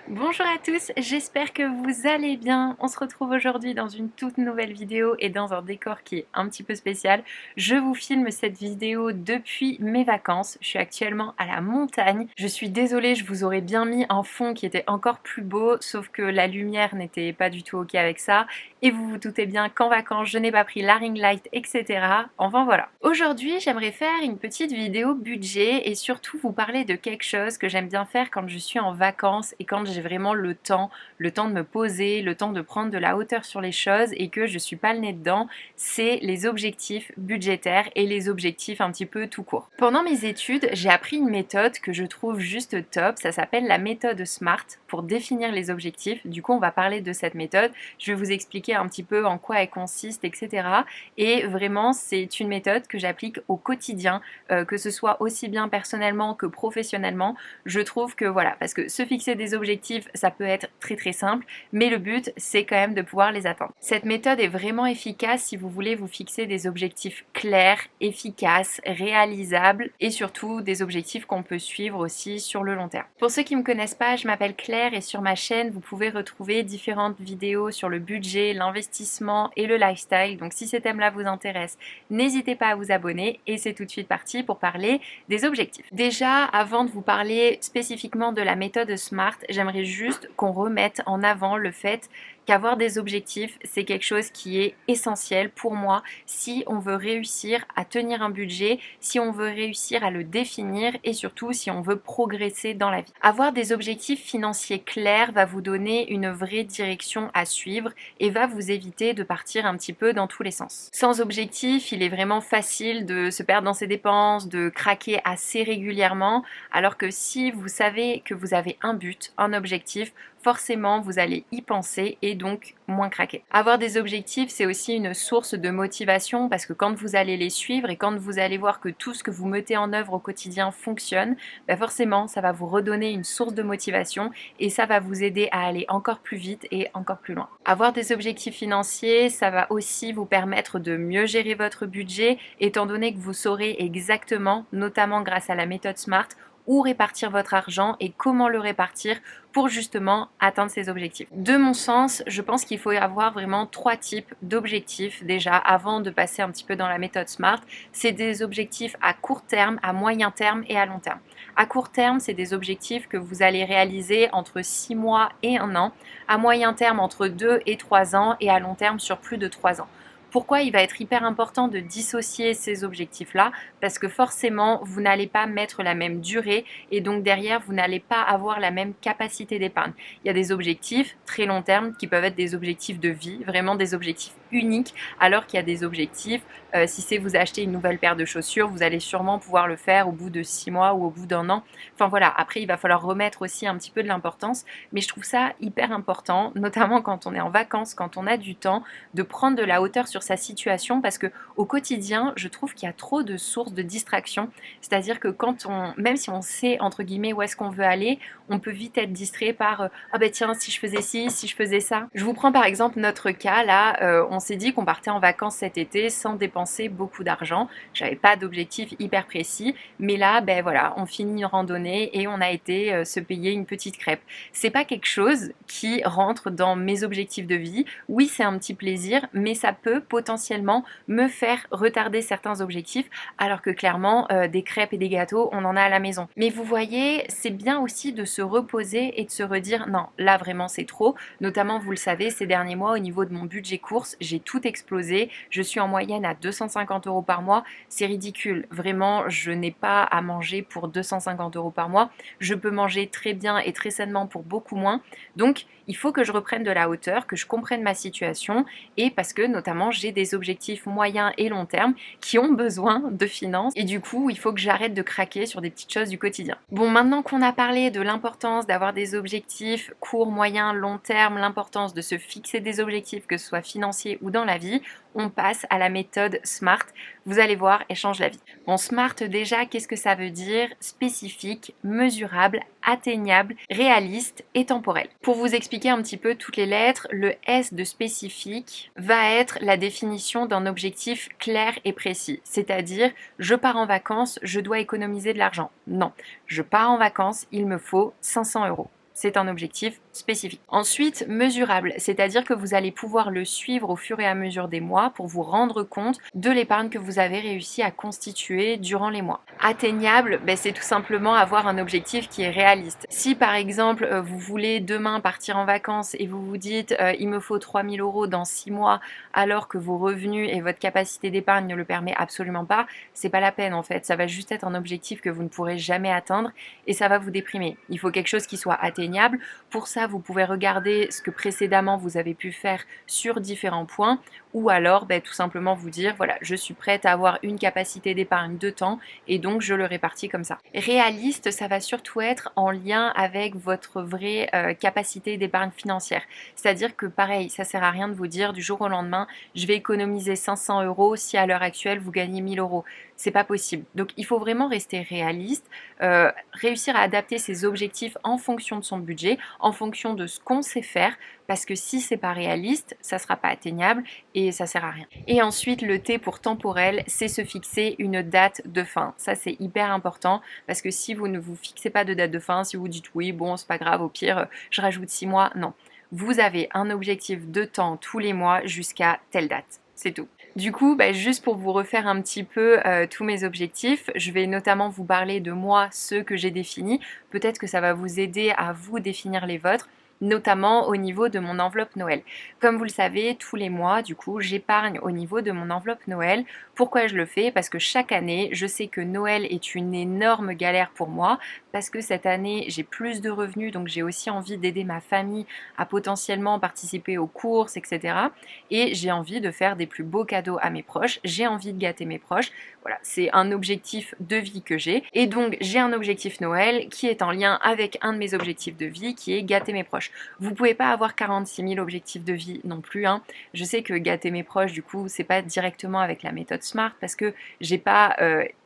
Bonjour à tous, j'espère que vous allez bien. On se retrouve aujourd'hui dans une toute nouvelle vidéo et dans un décor qui est un petit peu spécial. Je vous filme cette vidéo depuis mes vacances. Je suis actuellement à la montagne. Je suis désolée, je vous aurais bien mis un fond qui était encore plus beau, sauf que la lumière n'était pas du tout ok avec ça. Et vous vous doutez bien qu'en vacances, je n'ai pas pris la ring light, etc. Enfin voilà. Aujourd'hui, j'aimerais faire une petite vidéo budget et surtout vous parler de quelque chose que j'aime bien faire quand je suis en vacances et quand j'ai vraiment le temps de me poser, le temps de prendre de la hauteur sur les choses et que je suis pas le nez dedans, c'est les objectifs budgétaires et les objectifs un petit peu tout court. Pendant mes études, j'ai appris une méthode que je trouve juste top, ça s'appelle la méthode SMART pour définir les objectifs. Du coup, on va parler de cette méthode, je vais vous expliquer un petit peu en quoi elle consiste, etc. Et vraiment, c'est une méthode que j'applique au quotidien, que ce soit aussi bien personnellement que professionnellement. Je trouve que voilà, parce que se fixer des objectifs, ça peut être très très simple, mais le but, c'est quand même de pouvoir les atteindre. Cette méthode est vraiment efficace si vous voulez vous fixer des objectifs clairs, efficaces, réalisables et surtout des objectifs qu'on peut suivre aussi sur le long terme. Pour ceux qui ne me connaissent pas, je m'appelle Claire et sur ma chaîne, vous pouvez retrouver différentes vidéos sur le budget, l'investissement et le lifestyle. Donc si ces thèmes-là vous intéressent, n'hésitez pas à vous abonner et c'est tout de suite parti pour parler des objectifs. Déjà, avant de vous parler spécifiquement de la méthode SMART, j'aimerais juste qu'on remette en avant le fait qu'avoir des objectifs, c'est quelque chose qui est essentiel pour moi si on veut réussir à tenir un budget, si on veut réussir à le définir et surtout si on veut progresser dans la vie. Avoir des objectifs financiers clairs va vous donner une vraie direction à suivre et va vous éviter de partir un petit peu dans tous les sens. Sans objectif, il est vraiment facile de se perdre dans ses dépenses, de craquer assez régulièrement, alors que si vous savez que vous avez un but, un objectif, forcément vous allez y penser et donc moins craquer. Avoir des objectifs, c'est aussi une source de motivation parce que quand vous allez les suivre et quand vous allez voir que tout ce que vous mettez en œuvre au quotidien fonctionne, forcément ça va vous redonner une source de motivation et ça va vous aider à aller encore plus vite et encore plus loin. Avoir des objectifs financiers, ça va aussi vous permettre de mieux gérer votre budget étant donné que vous saurez exactement, notamment grâce à la méthode SMART, où répartir votre argent et comment le répartir pour justement atteindre ces objectifs. De mon sens, je pense qu'il faut y avoir vraiment trois types d'objectifs déjà avant de passer un petit peu dans la méthode SMART. C'est des objectifs à court terme, à moyen terme et à long terme. À court terme, c'est des objectifs que vous allez réaliser entre 6 mois et 1 an, à moyen terme entre 2 et 3 ans et à long terme sur plus de 3 ans. Pourquoi il va être hyper important de dissocier ces objectifs-là? Parce que forcément, vous n'allez pas mettre la même durée et donc derrière, vous n'allez pas avoir la même capacité d'épargne. Il y a des objectifs très long terme qui peuvent être des objectifs de vie, vraiment des objectifs uniques, alors qu'il y a des objectifs, si c'est vous acheter une nouvelle paire de chaussures, vous allez sûrement pouvoir le faire au bout de 6 mois ou au bout d'1 an. Enfin voilà, après, il va falloir remettre aussi un petit peu de l'importance, mais je trouve ça hyper important, notamment quand on est en vacances, quand on a du temps, de prendre de la hauteur sur sa situation parce que au quotidien, je trouve qu'il y a trop de sources de distraction. C'est-à-dire que même si on sait entre guillemets où est-ce qu'on veut aller, on peut vite être distrait par ah ben tiens si je faisais ci, si je faisais ça. Je vous prends par exemple notre cas là, on s'est dit qu'on partait en vacances cet été sans dépenser beaucoup d'argent. J'avais pas d'objectif hyper précis, mais là ben voilà, on finit une randonnée et on a été se payer une petite crêpe. C'est pas quelque chose qui rentre dans mes objectifs de vie. Oui, c'est un petit plaisir, mais ça peut potentiellement me faire retarder certains objectifs, alors que clairement, des crêpes et des gâteaux, on en a à la maison. Mais vous voyez, c'est bien aussi de se reposer et de se redire, non, là vraiment c'est trop. Notamment, vous le savez, ces derniers mois, au niveau de mon budget course, j'ai tout explosé. Je suis en moyenne à 250 euros par mois. C'est ridicule. Vraiment, je n'ai pas à manger pour 250 euros par mois. Je peux manger très bien et très sainement pour beaucoup moins. Donc, il faut que je reprenne de la hauteur, que je comprenne ma situation et parce que notamment j'ai des objectifs moyens et long terme qui ont besoin de finances et du coup il faut que j'arrête de craquer sur des petites choses du quotidien. Bon, maintenant qu'on a parlé de l'importance d'avoir des objectifs court, moyen, long terme, l'importance de se fixer des objectifs que ce soit financiers ou dans la vie, on passe à la méthode SMART. Vous allez voir, elle change la vie. Bon, SMART déjà, qu'est-ce que ça veut dire? Spécifique, mesurable, atteignable, réaliste et temporel. Pour vous expliquer un petit peu toutes les lettres, le S de spécifique va être la définition d'un objectif clair et précis. C'est-à-dire, je pars en vacances, je dois économiser de l'argent. Non, je pars en vacances, il me faut 500 euros. c'est un objectif spécifique. Ensuite, mesurable, c'est-à-dire que vous allez pouvoir le suivre au fur et à mesure des mois pour vous rendre compte de l'épargne que vous avez réussi à constituer durant les mois. Atteignable, c'est tout simplement avoir un objectif qui est réaliste. Si par exemple vous voulez demain partir en vacances et vous vous dites il me faut 3 000 € dans 6 mois alors que vos revenus et votre capacité d'épargne ne le permet absolument pas, c'est pas la peine en fait. Ça va juste être un objectif que vous ne pourrez jamais atteindre et ça va vous déprimer. Il faut quelque chose qui soit atteignable. Pour ça, vous pouvez regarder ce que précédemment vous avez pu faire sur différents points ou alors tout simplement vous dire voilà, je suis prête à avoir une capacité d'épargne de temps et donc je le répartis comme ça. Réaliste, ça va surtout être en lien avec votre vraie capacité d'épargne financière. C'est-à-dire que pareil, ça sert à rien de vous dire du jour au lendemain, je vais économiser 500 € si à l'heure actuelle vous gagnez 1000 €. C'est pas possible. Donc il faut vraiment rester réaliste, réussir à adapter ses objectifs en fonction de son budget, en fonction de ce qu'on sait faire, parce que si c'est pas réaliste, ça sera pas atteignable et ça sert à rien. Et ensuite, le T pour temporel, c'est se fixer une date de fin. Ça, c'est hyper important parce que si vous ne vous fixez pas de date de fin, si vous dites oui, bon, c'est pas grave, au pire, je rajoute 6 mois, non. Vous avez un objectif de temps tous les mois jusqu'à telle date. C'est tout. Du coup, juste pour vous refaire un petit peu tous mes objectifs, je vais notamment vous parler de moi, ceux que j'ai définis. Peut-être que ça va vous aider à vous définir les vôtres, notamment au niveau de mon enveloppe Noël. Comme vous le savez, tous les mois, du coup, j'épargne au niveau de mon enveloppe Noël. Pourquoi je le fais? Parce que chaque année, je sais que Noël est une énorme galère pour moi, parce que cette année, j'ai plus de revenus, donc j'ai aussi envie d'aider ma famille à potentiellement participer aux courses, etc. Et j'ai envie de faire des plus beaux cadeaux à mes proches, j'ai envie de gâter mes proches. Voilà, c'est un objectif de vie que j'ai. Et donc, j'ai un objectif Noël qui est en lien avec un de mes objectifs de vie, qui est gâter mes proches. Vous pouvez pas avoir 46 000 objectifs de vie non plus. Je sais que gâter mes proches, du coup, c'est pas directement avec la méthode SMART parce que j'ai pas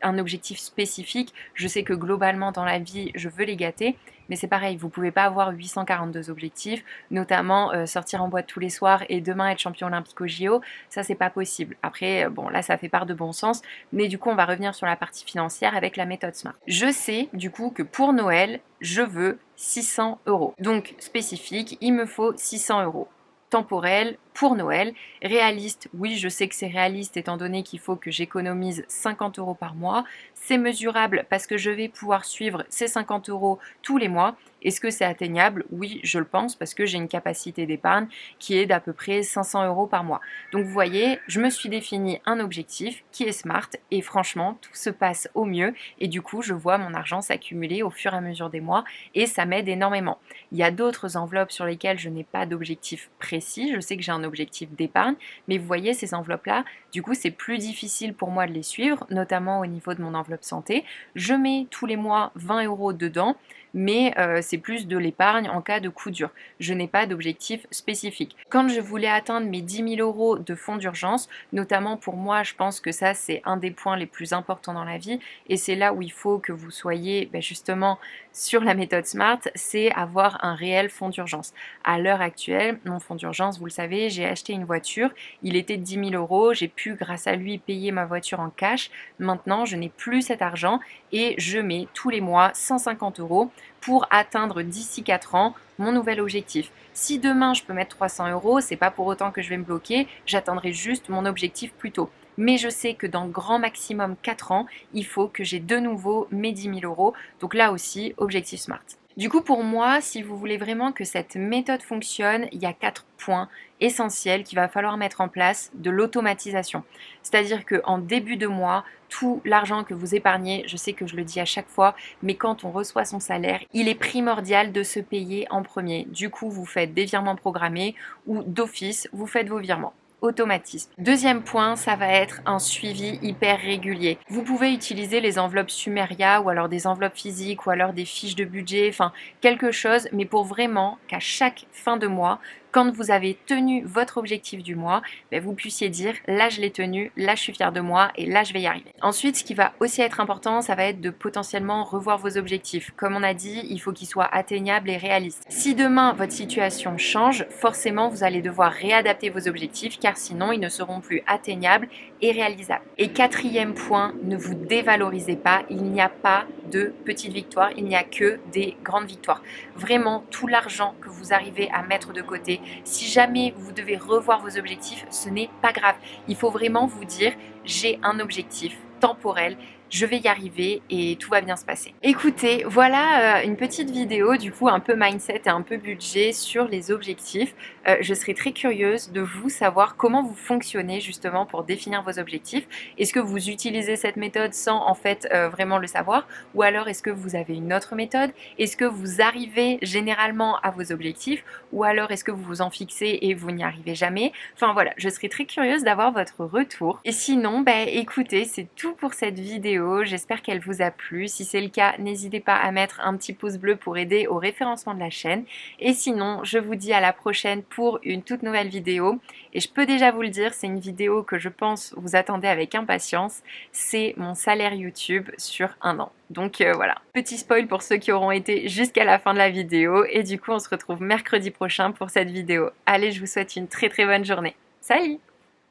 un objectif spécifique. Je sais que globalement dans la vie, je veux les gâter. Mais c'est pareil, vous pouvez pas avoir 842 objectifs, notamment sortir en boîte tous les soirs et demain être champion olympique au JO, ça c'est pas possible. Après, bon là ça fait part de bon sens, mais du coup on va revenir sur la partie financière avec la méthode SMART. Je sais du coup que pour Noël, je veux 600 €. Donc spécifique, il me faut 600 €. Temporel pour Noël. Réaliste, oui, je sais que c'est réaliste étant donné qu'il faut que j'économise 50 € par mois. C'est mesurable parce que je vais pouvoir suivre ces 50 € tous les mois. Est-ce que c'est atteignable? Oui, je le pense parce que j'ai une capacité d'épargne qui est d'à peu près 500 € par mois. Donc vous voyez, je me suis défini un objectif qui est SMART et franchement, tout se passe au mieux et du coup, je vois mon argent s'accumuler au fur et à mesure des mois et ça m'aide énormément. Il y a d'autres enveloppes sur lesquelles je n'ai pas d'objectif précis. Je sais que j'ai un objectif d'épargne, mais vous voyez ces enveloppes-là, du coup, c'est plus difficile pour moi de les suivre, notamment au niveau de mon enveloppe santé. Je mets tous les mois 20 € dedans, mais c'est plus de l'épargne en cas de coup dur. Je n'ai pas d'objectif spécifique. Quand je voulais atteindre mes 10 000 € de fonds d'urgence, notamment pour moi, je pense que ça c'est un des points les plus importants dans la vie et c'est là où il faut que vous soyez justement sur la méthode SMART, c'est avoir un réel fonds d'urgence. À l'heure actuelle, mon fonds d'urgence, vous le savez, j'ai acheté une voiture, il était de 10 000 €, j'ai pu grâce à lui payer ma voiture en cash. Maintenant, je n'ai plus cet argent et je mets tous les mois 150 € pour atteindre d'ici 4 ans mon nouvel objectif. Si demain je peux mettre 300 €, c'est pas pour autant que je vais me bloquer, j'atteindrai juste mon objectif plus tôt. Mais je sais que dans grand maximum 4 ans, il faut que j'ai de nouveau mes 10 000 €. Donc là aussi, objectif SMART. Du coup, pour moi, si vous voulez vraiment que cette méthode fonctionne, il y a 4 points essentiels qu'il va falloir mettre en place: de l'automatisation. C'est-à-dire qu'en début de mois, tout l'argent que vous épargnez, je sais que je le dis à chaque fois, mais quand on reçoit son salaire, il est primordial de se payer en premier. Du coup, vous faites des virements programmés ou d'office, vous faites vos virements. Automatisme. Deuxième point, ça va être un suivi hyper régulier. Vous pouvez utiliser les enveloppes Sumeria ou alors des enveloppes physiques ou alors des fiches de budget, enfin quelque chose, mais pour vraiment qu'à chaque fin de mois, quand vous avez tenu votre objectif du mois, vous puissiez dire là je l'ai tenu, là je suis fière de moi et là je vais y arriver. Ensuite, ce qui va aussi être important, ça va être de potentiellement revoir vos objectifs. Comme on a dit, il faut qu'ils soient atteignables et réalistes. Si demain votre situation change, forcément vous allez devoir réadapter vos objectifs car sinon ils ne seront plus atteignables et réalisables. Et quatrième point, ne vous dévalorisez pas, il n'y a pas de petites victoires, il n'y a que des grandes victoires. Vraiment, tout l'argent que vous arrivez à mettre de côté, si jamais vous devez revoir vos objectifs, ce n'est pas grave. Il faut vraiment vous dire, j'ai un objectif temporel, je vais y arriver et tout va bien se passer. Écoutez, voilà une petite vidéo du coup un peu mindset et un peu budget sur les objectifs. Je serais très curieuse de vous savoir comment vous fonctionnez justement pour définir vos objectifs. Est-ce que vous utilisez cette méthode sans en fait vraiment le savoir, ou alors est-ce que vous avez une autre méthode? Est-ce que vous arrivez généralement à vos objectifs, ou alors est-ce que vous vous en fixez et vous n'y arrivez jamais? Enfin voilà, je serais très curieuse d'avoir votre retour. Et sinon, écoutez, c'est tout pour cette vidéo. J'espère qu'elle vous a plu. Si c'est le cas, n'hésitez pas à mettre un petit pouce bleu pour aider au référencement de la chaîne. Et sinon, je vous dis à la prochaine pour une toute nouvelle vidéo. Et je peux déjà vous le dire, c'est une vidéo que je pense vous attendez avec impatience. C'est mon salaire YouTube sur 1 an. Donc voilà, petit spoil pour ceux qui auront été jusqu'à la fin de la vidéo. Et du coup, on se retrouve mercredi prochain pour cette vidéo. Allez, je vous souhaite une très très bonne journée. Salut!